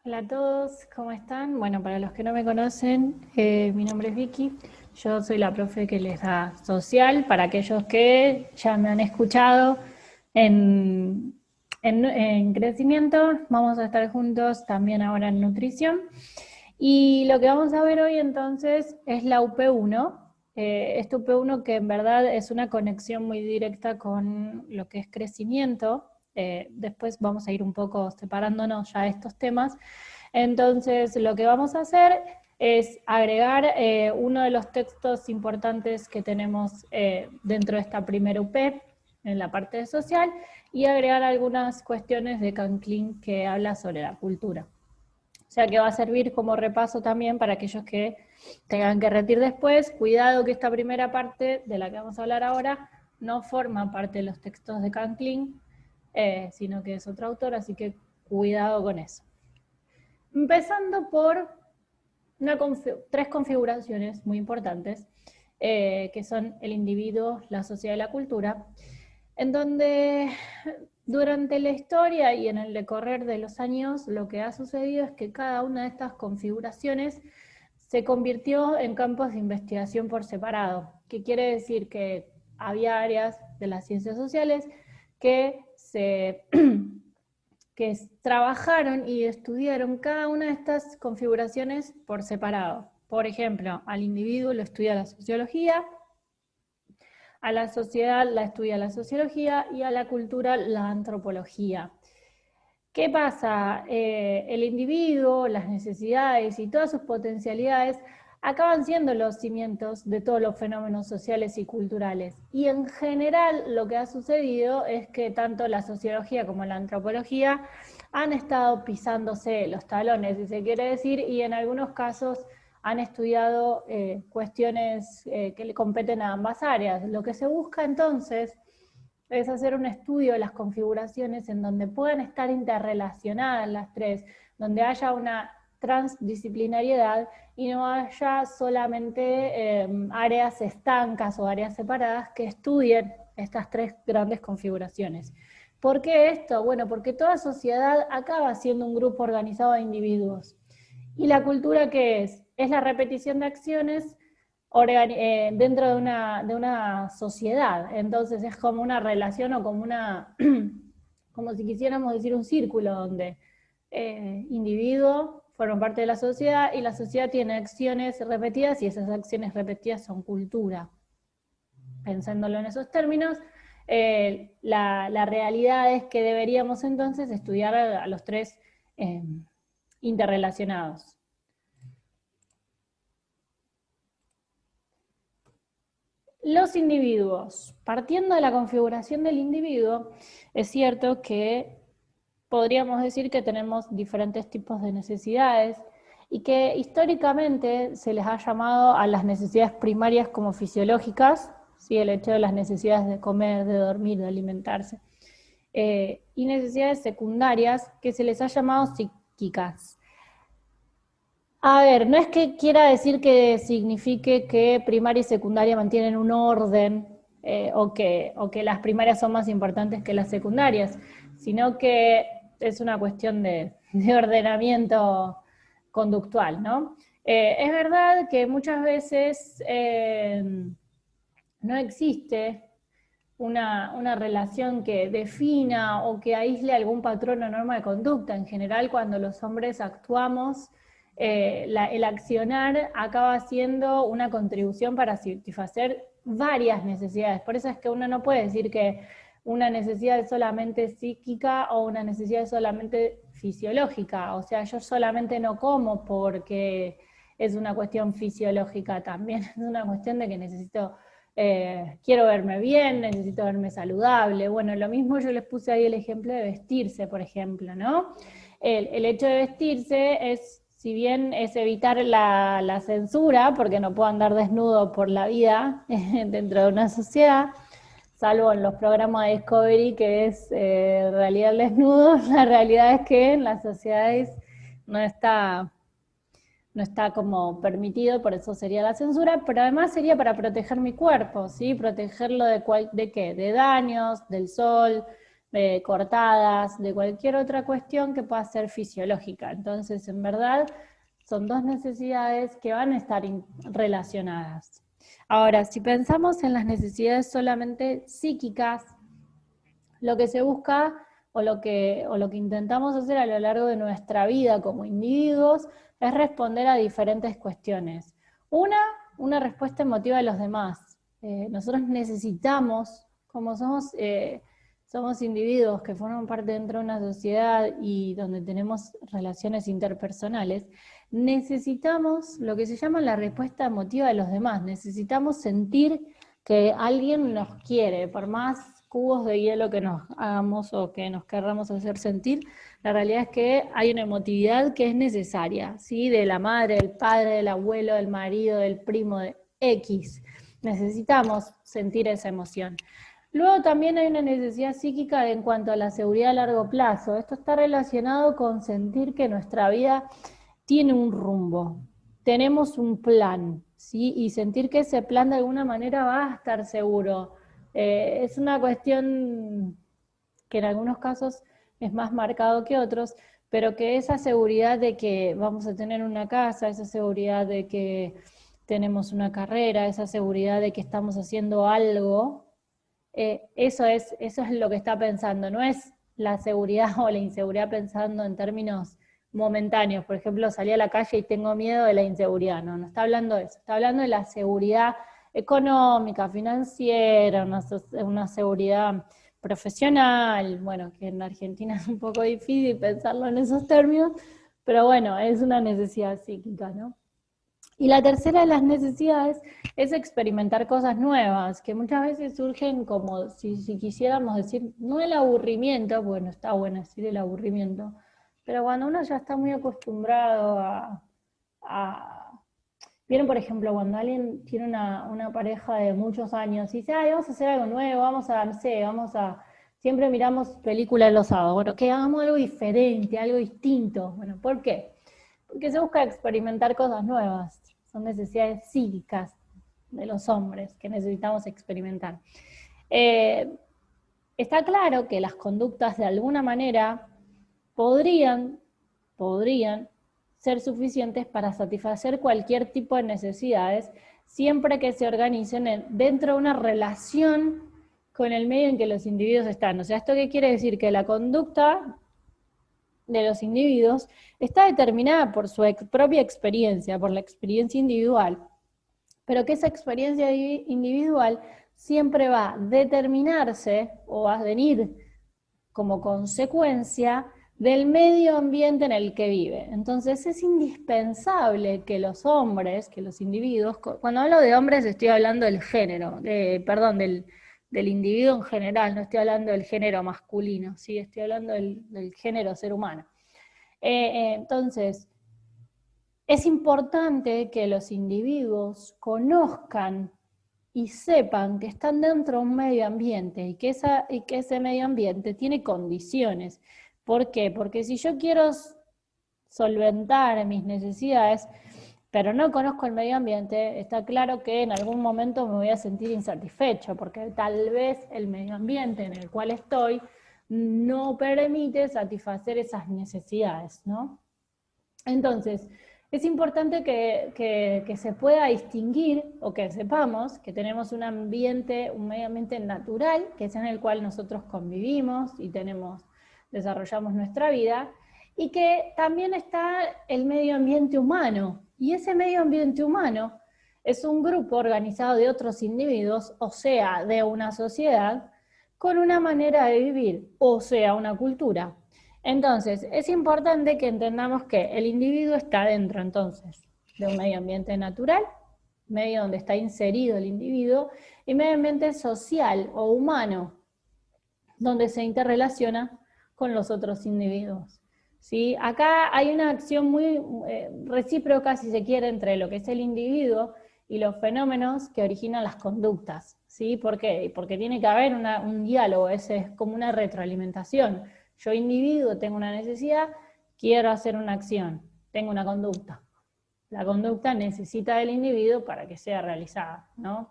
Hola a todos, ¿cómo están? Bueno, para los que no me conocen, mi nombre es Vicky, yo soy la profe que les da social, para aquellos que ya me han escuchado en, en crecimiento, vamos a estar juntos también ahora en nutrición. Y lo que vamos a ver hoy entonces es la UP1, esta UP1 que en verdad es una conexión muy directa con lo que es crecimiento. Después vamos a ir un poco separándonos ya de estos temas. Entonces, lo que vamos a hacer es agregar uno de los textos importantes que tenemos dentro de esta primera UP, en la parte de social, y agregar algunas cuestiones de Canclin que habla sobre la cultura. O sea que va a servir como repaso también para aquellos que tengan que repetir después. Cuidado que esta primera parte de la que vamos a hablar ahora no forma parte de los textos de Canclin, sino que es otro autor, así que cuidado con eso. Empezando por tres configuraciones muy importantes, que son el individuo, la sociedad y la cultura, en donde durante la historia y en el decorrer de los años lo que ha sucedido es que cada una de estas configuraciones se convirtió en campos de investigación por separado, que quiere decir que había áreas de las ciencias sociales que que trabajaron y estudiaron cada una de estas configuraciones por separado. Por ejemplo, al individuo lo estudia la sociología, a la sociedad la estudia la sociología y a la cultura la antropología. ¿Qué pasa? El individuo, las necesidades y todas sus potencialidades acaban siendo los cimientos de todos los fenómenos sociales y culturales. Y en general lo que ha sucedido es que tanto la sociología como la antropología han estado pisándose los talones, si se quiere decir, y en algunos casos han estudiado cuestiones que le competen a ambas áreas. Lo que se busca entonces es hacer un estudio de las configuraciones en donde puedan estar interrelacionadas las tres, donde haya una transdisciplinariedad y no haya solamente áreas estancas o áreas separadas que estudien estas tres grandes configuraciones. ¿Por qué esto? Bueno, porque toda sociedad acaba siendo un grupo organizado de individuos. ¿Y la cultura qué es? Es la repetición de acciones dentro de una sociedad. Entonces es como una relación o como una, como si quisiéramos decir un círculo donde individuos forman parte de la sociedad y la sociedad tiene acciones repetidas y esas acciones repetidas son cultura. Pensándolo en esos términos, la realidad es que deberíamos entonces estudiar a los tres interrelacionados. Los individuos. Partiendo de la configuración del individuo, es cierto que podríamos decir que tenemos diferentes tipos de necesidades y que históricamente se les ha llamado a las necesidades primarias como fisiológicas, ¿sí? El hecho de las necesidades de comer, de dormir, de alimentarse, y necesidades secundarias que se les ha llamado psíquicas. A ver, no es que quiera decir que signifique que primaria y secundaria mantienen un orden o que las primarias son más importantes que las secundarias, sino que es una cuestión de ordenamiento conductual, ¿no? Es verdad que muchas veces no existe una relación que defina o que aísle algún patrón o norma de conducta. En general, cuando los hombres actuamos, el accionar acaba siendo una contribución para satisfacer varias necesidades. Por eso es que uno no puede decir que una necesidad es solamente psíquica o una necesidad es solamente fisiológica. O sea, yo solamente no como porque es una cuestión fisiológica, también es una cuestión de que necesito quiero verme bien, necesito verme saludable. Bueno, lo mismo yo les puse ahí el ejemplo de vestirse, por ejemplo, ¿no? El hecho de vestirse es, si bien es evitar la censura, porque no puedo andar desnudo por la vida dentro de una sociedad, salvo en los programas de Discovery, que es realidad al desnudo, la realidad es que en las sociedades no está como permitido, por eso sería la censura, pero además sería para proteger mi cuerpo, ¿sí? Protegerlo ¿de qué? De daños, del sol, cortadas, de cualquier otra cuestión que pueda ser fisiológica. Entonces, en verdad, son dos necesidades que van a estar relacionadas. Ahora, si pensamos en las necesidades solamente psíquicas, lo que se busca o lo que intentamos hacer a lo largo de nuestra vida como individuos es responder a diferentes cuestiones. Una respuesta emotiva de los demás. Nosotros necesitamos, como somos individuos que forman parte dentro de una sociedad y donde tenemos relaciones interpersonales, necesitamos lo que se llama la respuesta emotiva de los demás. Necesitamos sentir que alguien nos quiere, por más cubos de hielo que nos hagamos o que nos querramos hacer sentir, la realidad es que hay una emotividad que es necesaria, ¿sí? De la madre, del padre, del abuelo, del marido, del primo, de X. Necesitamos sentir esa emoción. Luego también hay una necesidad psíquica en cuanto a la seguridad a largo plazo. Esto está relacionado con sentir que nuestra vida tiene un rumbo, tenemos un plan, ¿sí? Y sentir que ese plan de alguna manera va a estar seguro. Es una cuestión que en algunos casos es más marcado que otros, pero que esa seguridad de que vamos a tener una casa, esa seguridad de que tenemos una carrera, esa seguridad de que estamos haciendo algo, eso es lo que está pensando, no es la seguridad o la inseguridad pensando en términos momentáneos. Por ejemplo, salí a la calle y tengo miedo de la inseguridad. No, no está hablando de eso. Está hablando de la seguridad económica, financiera, una seguridad profesional. Bueno, que en Argentina es un poco difícil pensarlo en esos términos, pero bueno, es una necesidad psíquica, ¿no? Y la tercera de las necesidades es experimentar cosas nuevas, que muchas veces surgen como si quisiéramos decir, no el aburrimiento, bueno, está bueno decir el aburrimiento, pero cuando uno ya está muy acostumbrado Vieron, por ejemplo, cuando alguien tiene una pareja de muchos años y dice, ay, vamos a hacer algo nuevo, no sé, siempre miramos películas los sábados, bueno, que hagamos algo diferente, algo distinto. Bueno, ¿por qué? Porque se busca experimentar cosas nuevas, son necesidades psíquicas de los hombres que necesitamos experimentar. Está claro que las conductas de alguna manera podrían ser suficientes para satisfacer cualquier tipo de necesidades, siempre que se organicen dentro de una relación con el medio en que los individuos están. O sea, ¿esto qué quiere decir? Que la conducta de los individuos está determinada por su propia experiencia, por la experiencia individual, pero que esa experiencia individual siempre va a determinarse o va a venir como consecuencia del medio ambiente en el que vive. Entonces es indispensable que los hombres, que los individuos, cuando hablo de hombres estoy hablando del género, del individuo en general, no estoy hablando del género masculino, ¿sí? Estoy hablando del género ser humano. Entonces, es importante que los individuos conozcan y sepan que están dentro de un medio ambiente y que ese medio ambiente tiene condiciones. ¿Por qué? Porque si yo quiero solventar mis necesidades, pero no conozco el medio ambiente, está claro que en algún momento me voy a sentir insatisfecho, porque tal vez el medio ambiente en el cual estoy no permite satisfacer esas necesidades, ¿no? Entonces, es importante que se pueda distinguir o que sepamos que tenemos un medio ambiente natural, que es en el cual nosotros convivimos y desarrollamos nuestra vida, y que también está el medio ambiente humano. Y ese medio ambiente humano es un grupo organizado de otros individuos, o sea, de una sociedad, con una manera de vivir, o sea, una cultura. Entonces, es importante que entendamos que el individuo está dentro, entonces, de un medio ambiente natural, medio donde está inserido el individuo, y medio ambiente social o humano, donde se interrelaciona con los otros individuos. ¿Sí? Acá hay una acción muy recíproca, si se quiere, entre lo que es el individuo y los fenómenos que originan las conductas. ¿Sí? ¿Por qué? Porque tiene que haber un diálogo, es como una retroalimentación. Yo, individuo, tengo una necesidad, quiero hacer una acción, tengo una conducta. La conducta necesita del individuo para que sea realizada, ¿no?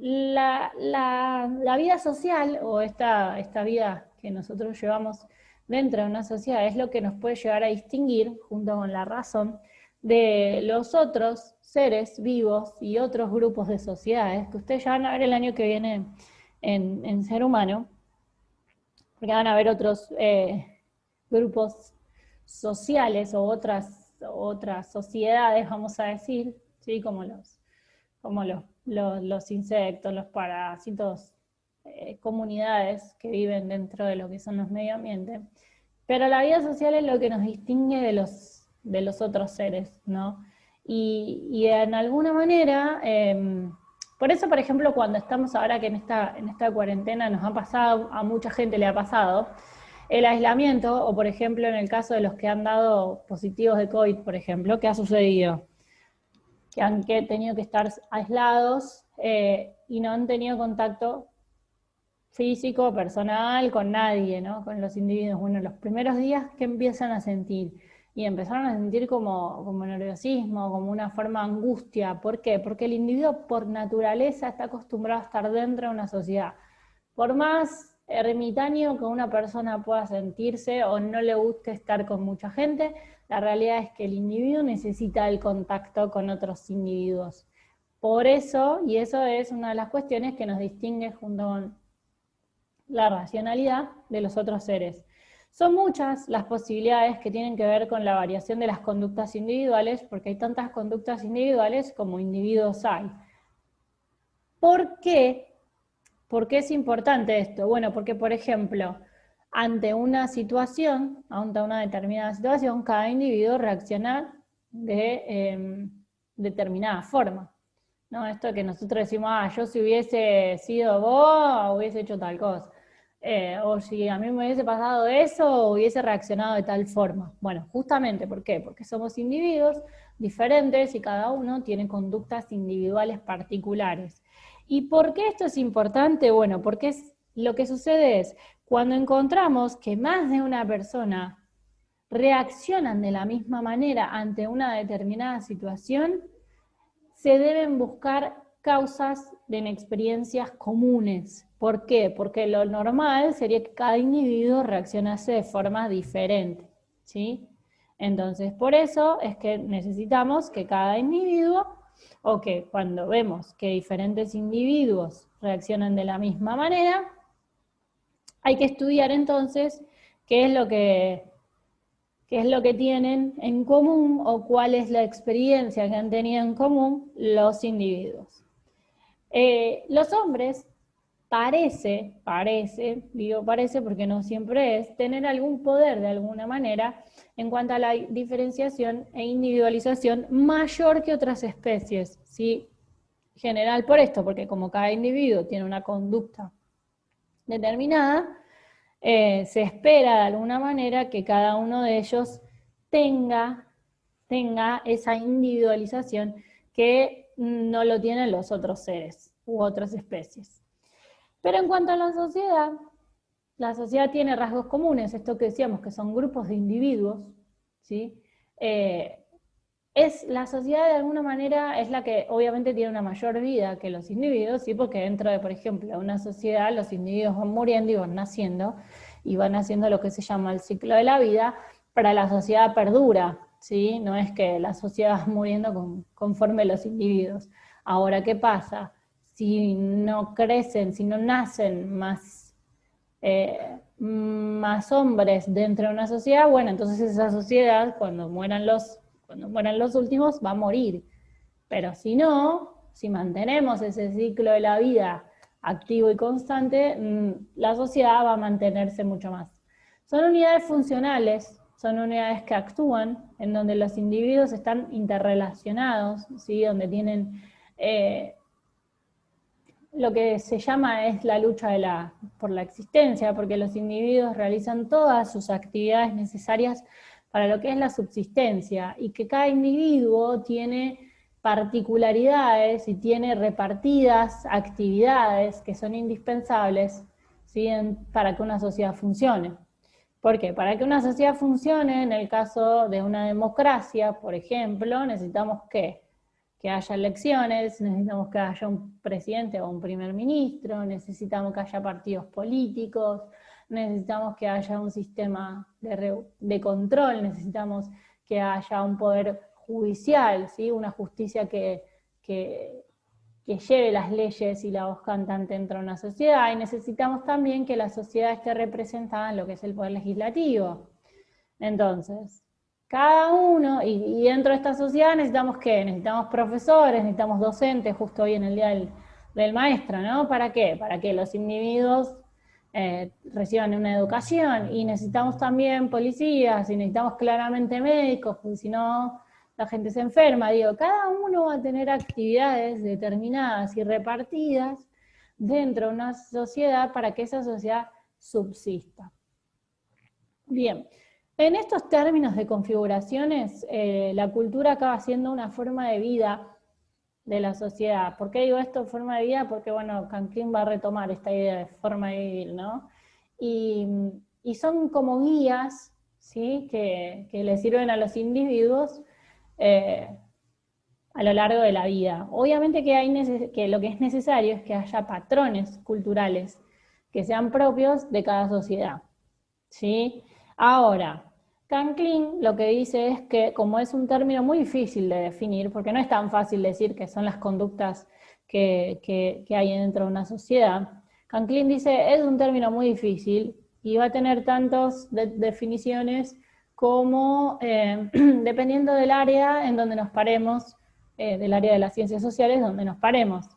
la vida social, o esta vida que nosotros llevamos dentro de una sociedad, es lo que nos puede llegar a distinguir, junto con la razón, de los otros seres vivos y otros grupos de sociedades, que ustedes ya van a ver el año que viene en Ser Humano, porque van a ver otros grupos sociales o otras sociedades, vamos a decir, ¿sí? Como los insectos, los parásitos, comunidades que viven dentro de lo que son los medio ambientes. Pero la vida social es lo que nos distingue de los otros seres, ¿no? Y en alguna manera, por eso, por ejemplo, cuando estamos ahora que en esta cuarentena nos ha pasado, a mucha gente le ha pasado, el aislamiento, o por ejemplo en el caso de los que han dado positivos de COVID, por ejemplo, ¿qué ha sucedido? Que han tenido que estar aislados y no han tenido contacto físico, personal, con nadie, ¿no? Con los individuos. Bueno, los primeros días, ¿qué empiezan a sentir? Y empezaron a sentir como nerviosismo, como una forma de angustia. ¿Por qué? Porque el individuo por naturaleza está acostumbrado a estar dentro de una sociedad. Por más ermitaño que una persona pueda sentirse o no le guste estar con mucha gente, la realidad es que el individuo necesita el contacto con otros individuos. Por eso, y eso es una de las cuestiones que nos distingue junto con la racionalidad de los otros seres. Son muchas las posibilidades que tienen que ver con la variación de las conductas individuales, porque hay tantas conductas individuales como individuos hay. ¿Por qué? ¿Por qué es importante esto? Bueno, porque por ejemplo, ante una situación, ante una determinada situación, cada individuo reacciona de determinada forma. ¿No? Esto que nosotros decimos, yo si hubiese sido vos, hubiese hecho tal cosa. O si a mí me hubiese pasado eso, hubiese reaccionado de tal forma. Bueno, justamente, ¿por qué? Porque somos individuos diferentes y cada uno tiene conductas individuales particulares. ¿Y por qué esto es importante? Bueno, porque lo que sucede es, cuando encontramos que más de una persona reaccionan de la misma manera ante una determinada situación, se deben buscar causas en experiencias comunes. ¿Por qué? Porque lo normal sería que cada individuo reaccionase de forma diferente, ¿sí? Entonces, por eso es que necesitamos que cada individuo, o que cuando vemos que diferentes individuos reaccionan de la misma manera, hay que estudiar entonces qué es lo que tienen en común o cuál es la experiencia que han tenido en común los individuos. Los hombres digo parece porque no siempre es, tener algún poder de alguna manera en cuanto a la diferenciación e individualización mayor que otras especies, ¿sí? General por esto, porque como cada individuo tiene una conducta determinada, se espera de alguna manera que cada uno de ellos tenga esa individualización que no lo tienen los otros seres u otras especies. Pero en cuanto a la sociedad tiene rasgos comunes, esto que decíamos que son grupos de individuos, ¿sí? La sociedad de alguna manera es la que obviamente tiene una mayor vida que los individuos, ¿sí? Porque dentro de, por ejemplo, una sociedad los individuos van muriendo y van naciendo lo que se llama el ciclo de la vida, para la sociedad perdura, ¿sí? No es que la sociedad va muriendo conforme los individuos. Ahora, ¿qué pasa? Si no crecen, si no nacen más hombres dentro de una sociedad, bueno, entonces esa sociedad, cuando mueran los últimos, va a morir. Pero si no, si mantenemos ese ciclo de la vida activo y constante, la sociedad va a mantenerse mucho más. Son unidades funcionales, son unidades que actúan, en donde los individuos están interrelacionados, ¿sí? Donde tienen lo que se llama es la lucha por la existencia, porque los individuos realizan todas sus actividades necesarias para lo que es la subsistencia, y que cada individuo tiene particularidades y tiene repartidas actividades que son indispensables, ¿sí? Para que una sociedad funcione. ¿Por qué? Para que una sociedad funcione, en el caso de una democracia, por ejemplo, necesitamos ¿qué? que haya elecciones, necesitamos que haya un presidente o un primer ministro, necesitamos que haya partidos políticos, necesitamos que haya un sistema de control, necesitamos que haya un poder judicial, ¿sí? Una justicia que lleve las leyes y la voz cantante dentro de una sociedad, y necesitamos también que la sociedad esté representada en lo que es el poder legislativo. Entonces, cada uno, y dentro de esta sociedad necesitamos ¿qué? Necesitamos profesores, necesitamos docentes, justo hoy en el Día del Maestro, ¿no? ¿Para qué? Para que los individuos reciban una educación, y necesitamos también policías, y necesitamos claramente médicos, porque si no la gente se enferma. Digo, cada uno va a tener actividades determinadas y repartidas dentro de una sociedad para que esa sociedad subsista. Bien. En estos términos de configuraciones, la cultura acaba siendo una forma de vida de la sociedad. ¿Por qué digo esto, forma de vida? Porque, bueno, Canclín va a retomar esta idea de forma de vivir, ¿no? Y son como guías, ¿sí? que le sirven a los individuos a lo largo de la vida. Obviamente que lo que es necesario es que haya patrones culturales que sean propios de cada sociedad, ¿sí? Ahora, Canclín lo que dice es que, como es un término muy difícil de definir, porque no es tan fácil decir que son las conductas que hay dentro de una sociedad, Canclín dice, es un término muy difícil y va a tener tantas definiciones como, dependiendo del área en donde nos paremos, del área de las ciencias sociales donde nos paremos.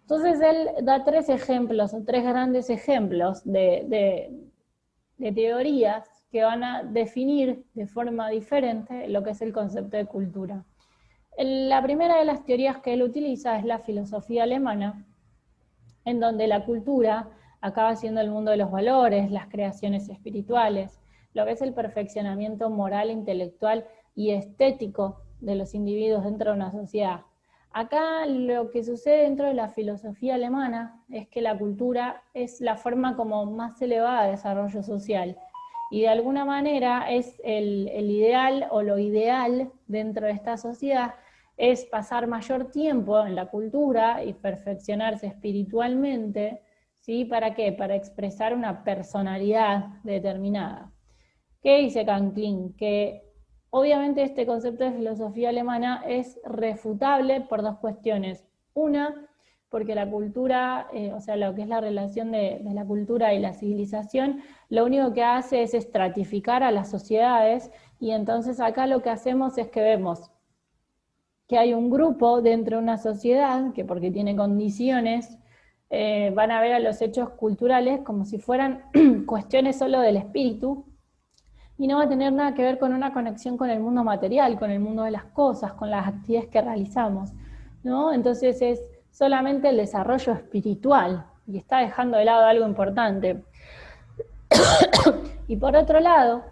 Entonces él da tres ejemplos, o tres grandes ejemplos de teorías que van a definir de forma diferente lo que es el concepto de cultura. La primera de las teorías que él utiliza es la filosofía alemana, en donde la cultura acaba siendo el mundo de los valores, las creaciones espirituales, lo que es el perfeccionamiento moral, intelectual y estético de los individuos dentro de una sociedad. Acá lo que sucede dentro de la filosofía alemana es que la cultura es la forma como más elevada de desarrollo social, y de alguna manera es el ideal, o lo ideal dentro de esta sociedad es pasar mayor tiempo en la cultura y perfeccionarse espiritualmente, ¿sí? ¿Para qué? Para expresar una personalidad determinada. ¿Qué dice Canclín? Que obviamente este concepto de filosofía alemana es refutable por dos cuestiones. Una, porque la cultura, o sea, lo que es la relación de la cultura y la civilización, lo único que hace es estratificar a las sociedades, y entonces acá lo que hacemos es que vemos que hay un grupo dentro de una sociedad que, porque tiene condiciones, van a ver a los hechos culturales como si fueran cuestiones solo del espíritu, y no va a tener nada que ver con una conexión con el mundo material, con el mundo de las cosas, con las actividades que realizamos, ¿no? Entonces es solamente el desarrollo espiritual, y está dejando de lado algo importante. Y por otro lado,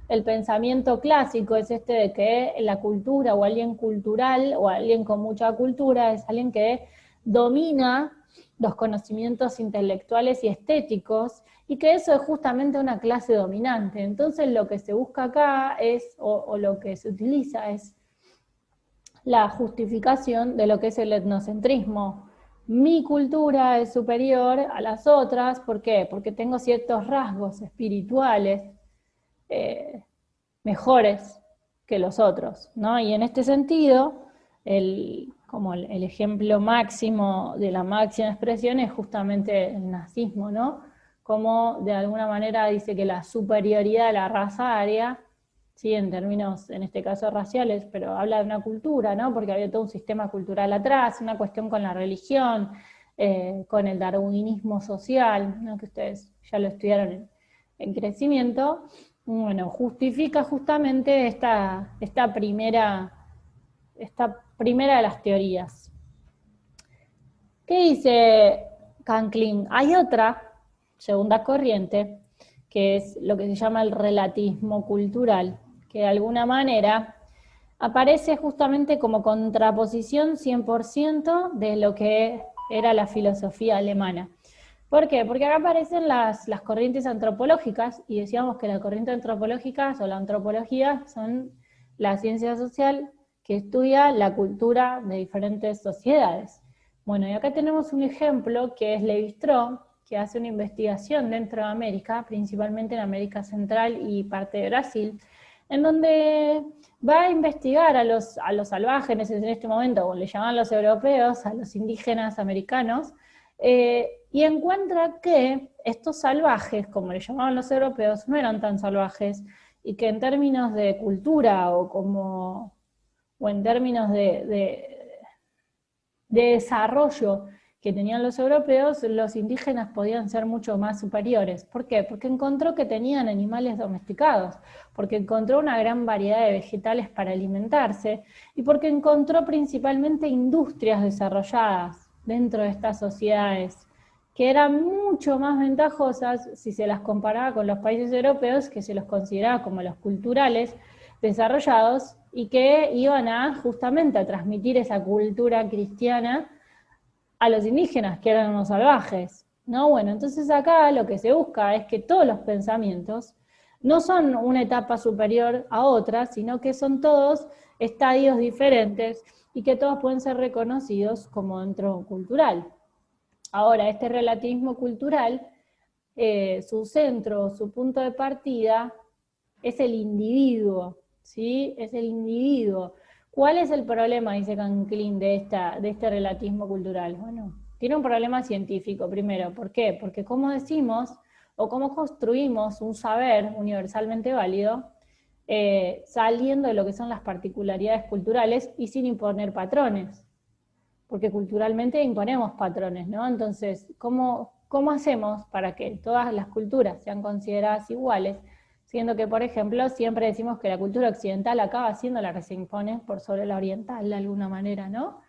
el pensamiento clásico es este de que la cultura, o alguien cultural, o alguien con mucha cultura, es alguien que domina los conocimientos intelectuales y estéticos, y que eso es justamente una clase dominante. Entonces lo que se busca acá es, o lo que se utiliza es la justificación de lo que es el etnocentrismo. Mi cultura es superior a las otras, ¿por qué? Porque tengo ciertos rasgos espirituales mejores que los otros, ¿no? Y en este sentido, como el ejemplo máximo de la máxima expresión es justamente el nazismo, ¿no? Como de alguna manera dice que la superioridad de la raza aria, ¿sí? En términos, en este caso raciales, pero habla de una cultura, ¿no? Porque había todo un sistema cultural atrás, una cuestión con la religión, con el darwinismo social, ¿no? Que ustedes ya lo estudiaron en crecimiento. Bueno, justifica justamente esta primera de las teorías. ¿Qué dice Canclín? Hay otra segunda corriente, que es lo que se llama el relativismo cultural, que de alguna manera aparece justamente como contraposición 100% de lo que era la filosofía alemana. ¿Por qué? Porque acá aparecen las corrientes antropológicas, y decíamos que la corriente antropológica o la antropología son la ciencia social que estudia la cultura de diferentes sociedades. Bueno, y acá tenemos un ejemplo que es Levi-Strauss, que hace una investigación dentro de América, principalmente en América Central y parte de Brasil, en donde va a investigar a los salvajes en este momento, o le llaman los europeos, a los indígenas americanos, y encuentra que estos salvajes, como le llamaban los europeos, no eran tan salvajes, y que en términos de cultura o en términos de desarrollo que tenían los europeos, los indígenas podían ser mucho más superiores. ¿Por qué? Porque encontró que tenían animales domesticados, porque encontró una gran variedad de vegetales para alimentarse, y porque encontró principalmente industrias desarrolladas dentro de estas sociedades, que eran mucho más ventajosas si se las comparaba con los países europeos, que se los consideraba como los culturales desarrollados, y que iban a justamente a transmitir esa cultura cristiana a los indígenas, que eran unos salvajes, ¿no? Bueno, entonces acá lo que se busca es que todos los pensamientos no son una etapa superior a otra, sino que son todos estadios diferentes y que todos pueden ser reconocidos como dentro cultural. Ahora, este relativismo cultural, su centro, su punto de partida, es el individuo, ¿sí? Es el individuo. ¿Cuál es el problema, dice Canclin, de este relativismo cultural? Bueno, tiene un problema científico, primero. ¿Por qué? Porque cómo decimos o cómo construimos un saber universalmente válido, saliendo de lo que son las particularidades culturales y sin imponer patrones. Porque culturalmente imponemos patrones, ¿no? Entonces, ¿cómo hacemos para que todas las culturas sean consideradas iguales? Siendo que, por ejemplo, siempre decimos que la cultura occidental acaba siendo la que se impone por sobre la oriental de alguna manera, ¿no?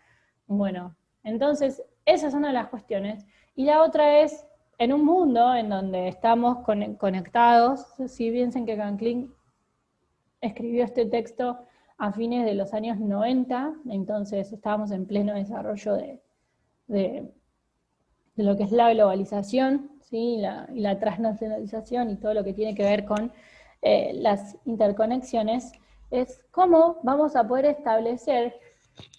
Bueno, entonces, esa es una de las cuestiones. Y la otra es, en un mundo en donde estamos conectados, si piensen que Canclin escribió este texto a fines de los años 90, entonces estábamos en pleno desarrollo de lo que es la globalización, ¿sí? y la transnacionalización y todo lo que tiene que ver con las interconexiones, es cómo vamos a poder establecer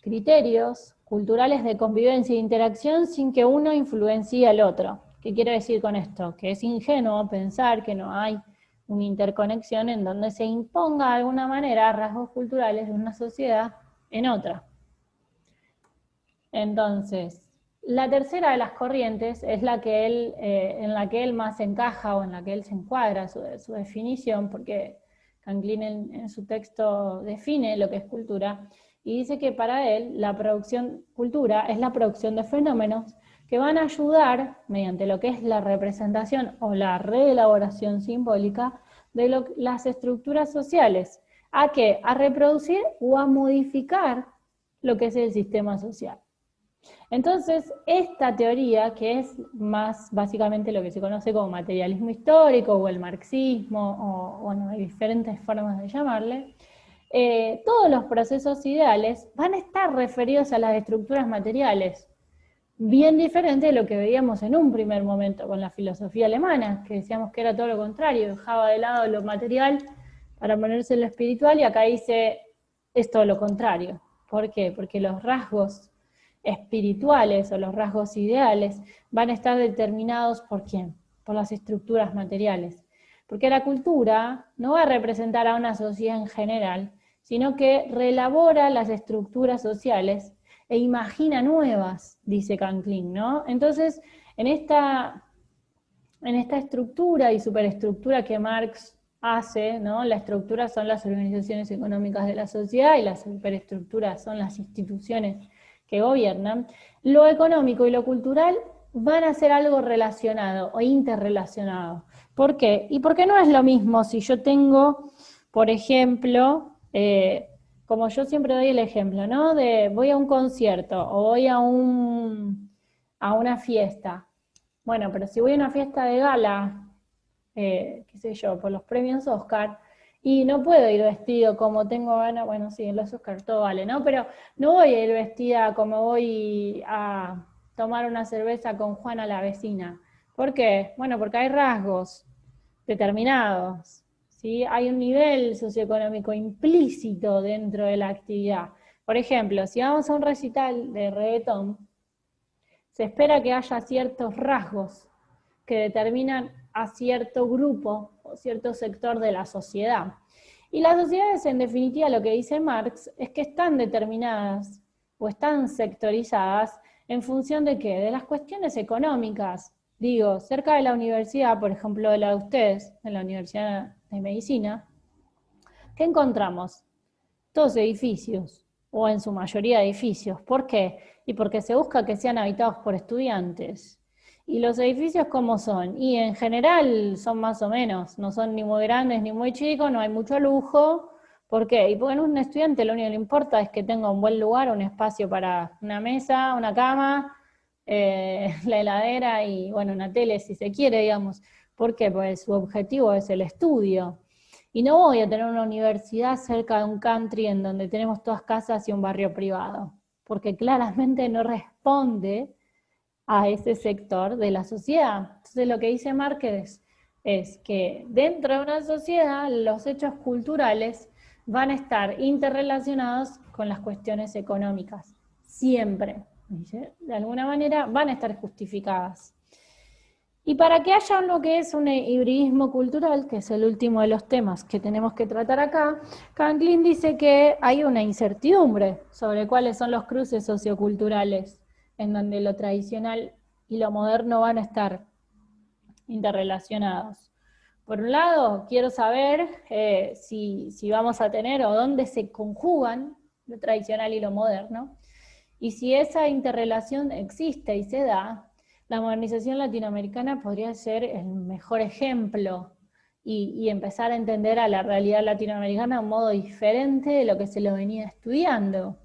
criterios culturales de convivencia e interacción sin que uno influencie al otro. ¿Qué quiero decir con esto? Que es ingenuo pensar que no hay una interconexión en donde se imponga de alguna manera rasgos culturales de una sociedad en otra. Entonces, la tercera de las corrientes es la que en la que él más encaja o en la que él se encuadra su definición, porque Canclin en su texto define lo que es cultura, y dice que para él la cultura es la producción de fenómenos que van a ayudar, mediante lo que es la representación o la reelaboración simbólica de las estructuras sociales. ¿A qué? A reproducir o a modificar lo que es el sistema social. Entonces, esta teoría, que es más básicamente lo que se conoce como materialismo histórico o el marxismo, o bueno, hay diferentes formas de llamarle, todos los procesos ideales van a estar referidos a las estructuras materiales, bien diferente de lo que veíamos en un primer momento con la filosofía alemana, que decíamos que era todo lo contrario, dejaba de lado lo material para ponerse en lo espiritual, y acá dice es todo lo contrario. ¿Por qué? Porque los rasgos espirituales o los rasgos ideales van a estar determinados ¿por quién? Por las estructuras materiales. Porque la cultura no va a representar a una sociedad en general, sino que reelabora las estructuras sociales e imagina nuevas, dice Canclin, ¿no? Entonces, en esta estructura y superestructura que Marx hace, ¿no? La estructura son las organizaciones económicas de la sociedad y las superestructuras son las instituciones que gobiernan, lo económico y lo cultural van a ser algo relacionado o interrelacionado. ¿Por qué? Y porque no es lo mismo si yo tengo, por ejemplo, como yo siempre doy el ejemplo, ¿no? De voy a un concierto o voy a una fiesta. Bueno, pero si voy a una fiesta de gala, qué sé yo, por los premios Oscar, y no puedo ir vestido como tengo ganas, bueno, sí, en los Oscar todo vale, ¿no? Pero no voy a ir vestida como voy a tomar una cerveza con Juana la vecina. ¿Por qué? Bueno, porque hay rasgos determinados, ¿sí? Hay un nivel socioeconómico implícito dentro de la actividad. Por ejemplo, si vamos a un recital de reggaetón, se espera que haya ciertos rasgos que determinan a cierto grupo o cierto sector de la sociedad. Y las sociedades, en definitiva, lo que dice Marx, es que están determinadas o están sectorizadas en función de ¿qué? De las cuestiones económicas. Digo, cerca de la universidad, por ejemplo, de la de ustedes, en la Universidad de Medicina, ¿qué encontramos? Todos edificios, o en su mayoría edificios. ¿Por qué? Y porque se busca que sean habitados por estudiantes. ¿Y los edificios cómo son? Y en general son más o menos, no son ni muy grandes ni muy chicos, no hay mucho lujo. ¿Por qué? Y porque a un estudiante lo único que le importa es que tenga un buen lugar, un espacio para una mesa, una cama, la heladera y, bueno, una tele si se quiere, digamos. ¿Por qué? Porque su objetivo es el estudio. Y no voy a tener una universidad cerca de un country en donde tenemos todas casas y un barrio privado, porque claramente no responde a ese sector de la sociedad. Entonces lo que dice Márquez es que dentro de una sociedad los hechos culturales van a estar interrelacionados con las cuestiones económicas, siempre. ¿Sí? De alguna manera van a estar justificadas. Y para que haya lo que es un hibridismo cultural, que es el último de los temas que tenemos que tratar acá, Canklin dice que hay una incertidumbre sobre cuáles son los cruces socioculturales, en donde lo tradicional y lo moderno van a estar interrelacionados. Por un lado, quiero saber si vamos a tener o dónde se conjugan lo tradicional y lo moderno, y si esa interrelación existe y se da, la modernización latinoamericana podría ser el mejor ejemplo y empezar a entender a la realidad latinoamericana de un modo diferente de lo que se lo venía estudiando.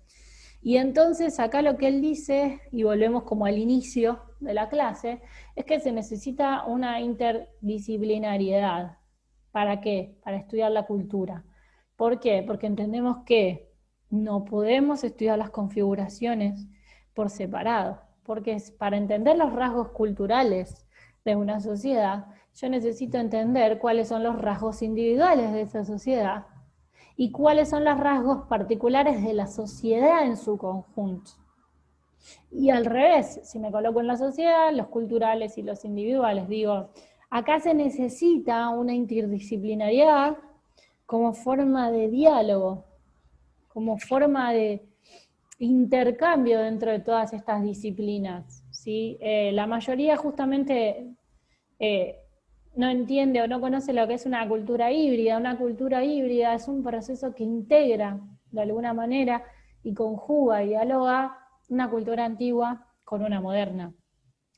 Y entonces acá lo que él dice, y volvemos como al inicio de la clase, es que se necesita una interdisciplinariedad. ¿Para qué? Para estudiar la cultura. ¿Por qué? Porque entendemos que no podemos estudiar las configuraciones por separado, porque para entender los rasgos culturales de una sociedad, yo necesito entender cuáles son los rasgos individuales de esa sociedad y cuáles son los rasgos particulares de la sociedad en su conjunto. Y al revés, si me coloco en la sociedad, los culturales y los individuales, digo, acá se necesita una interdisciplinariedad como forma de diálogo, como forma de intercambio dentro de todas estas disciplinas. ¿Sí? La mayoría justamente no entiende o no conoce lo que es una cultura híbrida. Una cultura híbrida es un proceso que integra de alguna manera y conjuga y dialoga una cultura antigua con una moderna.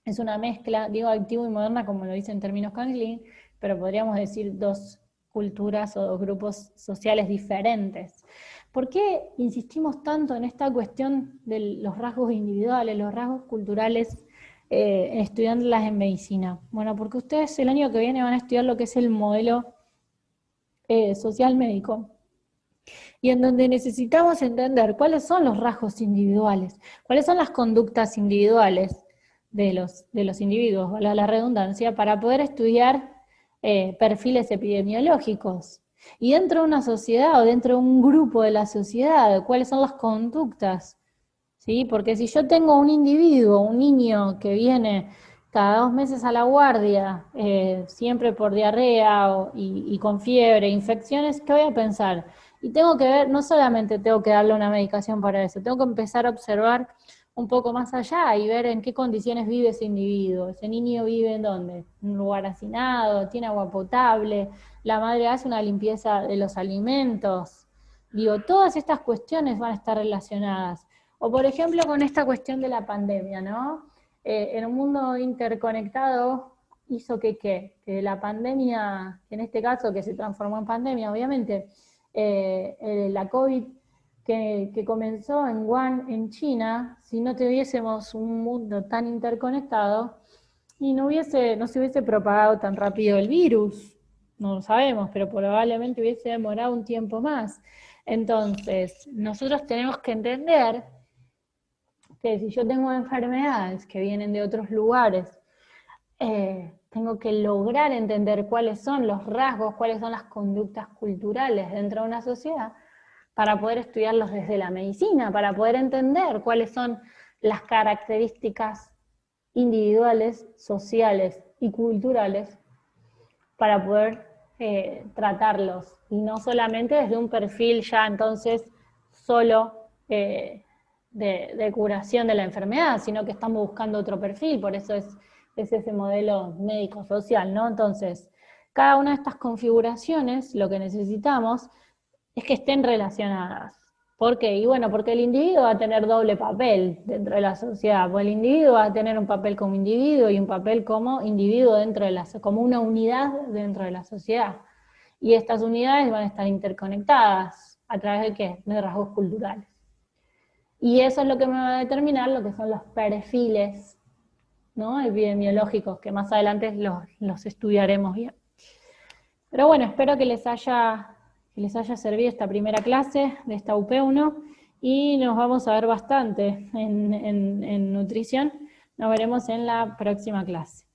Es una mezcla, digo antigua y moderna como lo dice en términos Canklin, pero podríamos decir dos culturas o dos grupos sociales diferentes. ¿Por qué insistimos tanto en esta cuestión de los rasgos individuales, los rasgos culturales, estudiándolas en medicina? Bueno, porque ustedes el año que viene van a estudiar lo que es el modelo social médico, y en donde necesitamos entender cuáles son los rasgos individuales, cuáles son las conductas individuales de los individuos, valga la redundancia, para poder estudiar perfiles epidemiológicos. Y dentro de una sociedad o dentro de un grupo de la sociedad, cuáles son las conductas. ¿Sí? Porque si yo tengo un individuo, un niño que viene cada 2 meses a la guardia, siempre por diarrea y con fiebre, infecciones, ¿qué voy a pensar? Y tengo que ver, no solamente tengo que darle una medicación para eso, tengo que empezar a observar un poco más allá y ver en qué condiciones vive ese individuo. Ese niño vive en dónde, en un lugar hacinado, tiene agua potable, la madre hace una limpieza de los alimentos. Digo, todas estas cuestiones van a estar relacionadas. O por ejemplo con esta cuestión de la pandemia, ¿no? En un mundo interconectado hizo que la pandemia, en este caso que se transformó en pandemia, obviamente, la COVID que comenzó en Wuhan, en China, si no tuviésemos un mundo tan interconectado, y no se hubiese propagado tan rápido el virus, no lo sabemos, pero probablemente hubiese demorado un tiempo más. Entonces, nosotros tenemos que entender que si yo tengo enfermedades que vienen de otros lugares, tengo que lograr entender cuáles son los rasgos, cuáles son las conductas culturales dentro de una sociedad, para poder estudiarlos desde la medicina, para poder entender cuáles son las características individuales, sociales y culturales para poder tratarlos, y no solamente desde un perfil ya entonces solo de curación de la enfermedad, sino que estamos buscando otro perfil, por eso es ese modelo médico-social, ¿no? Entonces, cada una de estas configuraciones, lo que necesitamos es que estén relacionadas. ¿Por qué? Y bueno, porque el individuo va a tener doble papel dentro de la sociedad, porque el individuo va a tener un papel como individuo y un papel como individuo dentro de como una unidad dentro de la sociedad. Y estas unidades van a estar interconectadas a través de ¿qué? De rasgos culturales. Y eso es lo que me va a determinar lo que son los perfiles, ¿no? Epidemiológicos, que más adelante los estudiaremos bien. Pero bueno, espero que les haya servido esta primera clase de esta UP1 y nos vamos a ver bastante en nutrición. Nos veremos en la próxima clase.